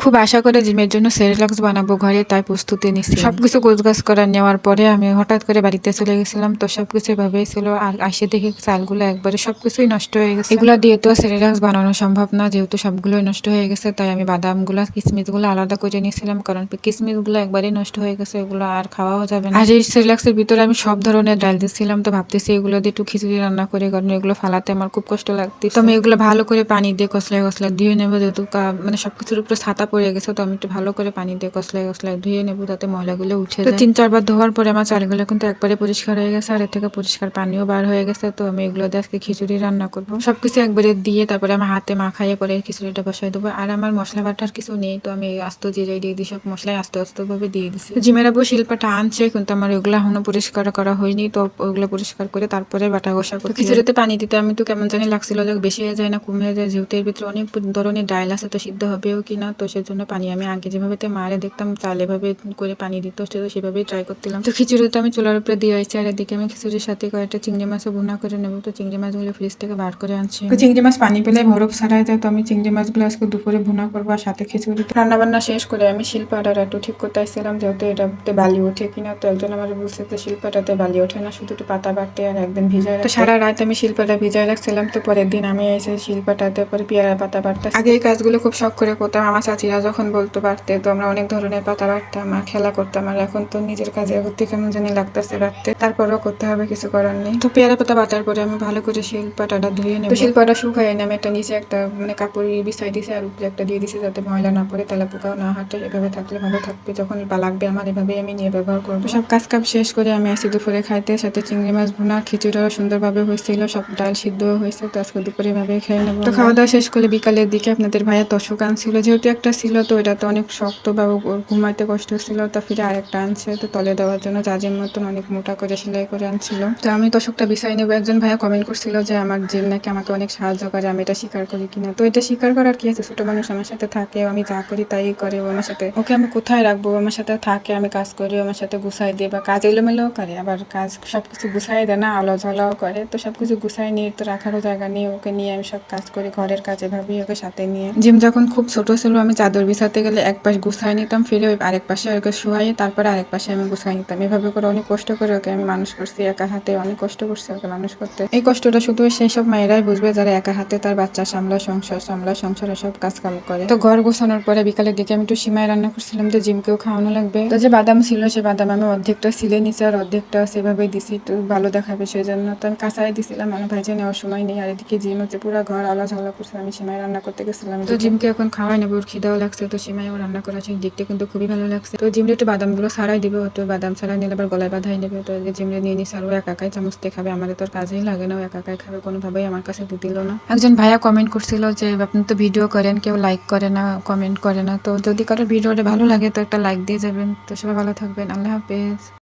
খুব আশা করে জিমের জন্য সেরেলাক্স বানাবো ঘরে, তাই প্রস্তুতি নিচ্ছি। সবকিছু গোছগাছ করে নেওয়ার পরে আমি হঠাৎ করে বাড়িতে চলে গেছিলাম। তো সবকিছু এভাবেই ছিল। আর আসে দেখি চালগুলো একবারে সবকিছুই নষ্ট হয়ে গেছে। এগুলা দিয়ে তো সেরেলাক্স বানানো সম্ভব না, যেহেতু সবগুলোই নষ্ট হয়ে গেছে। তাই আমি বাদামগুলা কিসমিসগুলো আলাদা করে নিয়েছিলাম, কারণ কিসমিসগুলো একবারেই নষ্ট হয়ে গেছে, এগুলো আর খাওয়াও যাবে না। আর এই সেরেলাক্সের ভিতরে আমি সব ধরনের ডাল দিচ্ছিলাম, তো ভাবতেছি এগুলো দিয়ে একটু খিচুড়ি রান্না করে, কারণ এগুলো ফালাতে আমার খুব কষ্ট লাগছে। তো আমি এগুলো ভালো করে পানি দিয়ে কসলায় কসলায় ধুয়ে নেবো, যেহেতু মানে সবকিছুর উপরে ছাতা পড়ে গেছে। তো আমি একটু ভালো করে পানি দিয়ে কসলায় কসলায় ধুয়ে নেবো, যাতে ময়লাগুলো উঠে যায়। 3-4 বার ধোয়ার পরে আমার চালগুলো কিন্তু একবারে পরিষ্কার হয়ে গেছে, আর এর থেকে পরিষ্কার পানিও বার হয়ে গেছে। তো আমি এগুলো দিয়ে আজকে খিচুড়ি রান্না করবো। সবকিছু একবারে দিয়ে তারপরে আমার হাতে মাখাইয়ে পরে খিচুড়িটা বসাই দেবো। আর আমার মশলা বাটার কিছু নেই, তো আমি আস্ত জিরে দিয়ে দিই, সব মশলাই আস্তে আস্তে ভাবে দিয়ে দিচ্ছি। জিমের আবু শিল্পাটা আনছে, কিন্তু আমার ওগুলো এখনো পরিষ্কার করা হয়নি। তো ওগুলো পরিষ্কার করে তারপরে বাটা ঘষা করতে। খিচুড়িতে পানি দিতে আমি তো কেমন জানি লাগছিল যে বেশি হয়ে যায় না কমে হয়ে যায়, যেহেতু এর ভিতরে অনেক ধরনের ডাল আছে, তো সিদ্ধ হবেও কিনা। তো সেজন্য পানি আমি আগে যেভাবে মারে দেখতাম চাল এভাবে করে পানি দিত, তো সেভাবেই ট্রাই করছিলাম। তো খিচুড়িটা আমি চুলার উপরে দিয়ে আসছি, আর এদিকে আমি খিচুড়ির সাথে কয়েকটা চিংড়ি মাছও ভুনা করে নেবো। তো চিংড়ি মাছগুলো ফ্রিজ থেকে বার করে আনছি। তো চিংড়ি মাছ পানি পেলে বরফ ছাড়াই যায়, তো আমি চিংড়ি মাছগুলো আজকে দুপুরে ভুনা করবো, আর সাথে খিচুড়ি। রান্না বান্না শেষ করে আমি শিলপাটাটা একটু ঠিক করতে আসছিলাম, যেহেতু এটাতে বালি ওঠে কিনা। তো একজন আমার বলছে যে শিলপাটাতে বালি ওঠে না, শুধু একটু পাতা বাটতে আর একদিন ভিজায় রাখতে। তো সারা রাত আমি শিলপাটা ভিজায় রাখছিলাম। তো পরের দিন আমি এসে শিলপাটাতে পরে পেয়ারা পাতা বাটতে। আগে এই কাজগুলো খুব শখ করে করতাম, আমার চাচিরা যখন বলতো বাড়তে, তো আমরা অনেক ধরনের পাতা বাটতাম আর খেলা করতাম। আর এখন তো নিজের কাজে করতে কেমন জানি লাগতেছে বাড়তে, তারপরেও করতে হবে, কিছু করার নেই। তো পেয়ারা পাতা বাটার পরে আমি ভালো করে শিলপাটাটা ধুয়ে নেব। তো শিলপাটা শুকাই এনে আমি একটা নিচে একটা মানে কাপড় বিছাই দিছে, আর উপরে একটা দিয়ে দিছে, যাতে ময়লা না পড়ে, তেলা পোকাও না হাঁটে। এভাবে থাকলে ভালো থাকবে, যখন লাগবে আমার এভাবেই আমি নিয়ে ব্যবহার করবো। সব কাজ কাম শেষ করে আমি আসি দুপুরে খাইতে, সাথে চিংড়ি মাছ ভুনা, খিচুড়িও সুন্দরভাবে হয়েছিল, সব ডাল সিদ্ধ হয়েছে। তো আজকে দুপুরে এভাবে খেয়ে নেবো। তো খাওয়া দাওয়া শেষ করে বিকালের দিকে আপনাদের ভাইয়া তোষক আনছিল, যেহেতু একটা ছিল তো এটা তো অনেক শক্ত বা ঘুমাইতে কষ্ট হচ্ছিল। তো ফিরে আরেকটা আনছে, তো তলে দেওয়ার জন্য জাজের মতন অনেক মোটা করে সেলাই করে আনছিল। তো আমি তোষকটা বিছাই নেবো। একজন ভাইয়া কমেন্ট করছিল যে আমার জিম নাকি আমাকে অনেক সাহায্য করে, আমি এটা স্বীকার করি কিনা। তো এটা স্বীকার করার কি আছে, ছোট মানুষ আমার সাথে থাকে, আমি যা করি তাই করে। ও আমার সাথে, ওকে আমি কোথায় রাখবো, আমার সাথে থাকে, আমি কাজ করি, আমার সাথে গুছাই দিয়ে, বা কাজ এলোমেলোও করে, আবার কাজ সবকিছু গুছাই দেয় না, আলো ঝালাও করে। তো সবকিছু গুছাই নিয়ে তো রাখারও জায়গা নিয়ে ওকে নিয়ে আমি সব কাজ করি, ঘরের কাজ এভাবেই ওকে সাথে নিয়ে। জিম যখন খুব ছোট ছিল, আমি চাদর বিছাতে গেলে এক পাশ গুছাই নিতাম, ফিরে ওই আরেক পাশে ওকে শুয়াই, তারপরে আরেক পাশে আমি গুছাই নিতাম। এভাবে করে অনেক কষ্ট করে ওকে আমি মানুষ করছি, একা হাতে অনেক কষ্ট করছি ওকে মানুষ করতে। এই কষ্টটা শুধু সেই সব মায়েরাই বুঝবে, যারা একা হাতে তার বাচ্চা সামলায়, সংসার সামলায়, সংসারে সব কাজ কাম করে। তো ঘর গোছানোর পরে বিকালের দিকে আমি একটু সিমাই রান্না করছিলাম, যে জিমকেও খাওয়ানো লাগবে। তো যে বাদাম ছিল, সে বাদাম আমি অর্ধেকটা সিলে নিচে, আর অর্ধেকটা সেভাবেই দিছি, একটু ভালো দেখাবে সেই জন্য। তো আমি কাঁচাই দিছিলাম, মানে ভাইজে নেওয়ার সময় নেই। আর এদিকে জিম হচ্ছে পুরো ঘর আলো ঝালা করছে, আমি সিমাই রান্না করতে গেছিলাম। তো জিমকে এখন খাওয়াই নেবো, ওর খিদাও লাগছে। তো সিমাইও রান্না করা আছে, দেখতে কিন্তু খুবই ভালো লাগছে। তো জিমরে একটু বাদামগুলো ছাড়াই দিবে, তো বাদাম ছাড়াই নিলে আবার গলায় বাঁধাই নেবে। তো জিমরে নিয়ে নিস, আর ও একাকাই চামচ দিয়ে খাবে, আমাদের তোর কাজেই লাগে না, ও একাকাই খাবে, কোনোভাবেই আমার কাছে দিল না। একজন ভাইয়া কমেন্ট করছিল যে আপনি তো ভিডিও করেন, কেউ লাইক করে না, কমেন্ট করে না। তো যদি কারোর ভিডিওটা ভালো লাগে তো একটা লাইক দিয়ে যাবেন। তো সবাই ভালো থাকবেন, আল্লাহ হাফেজ।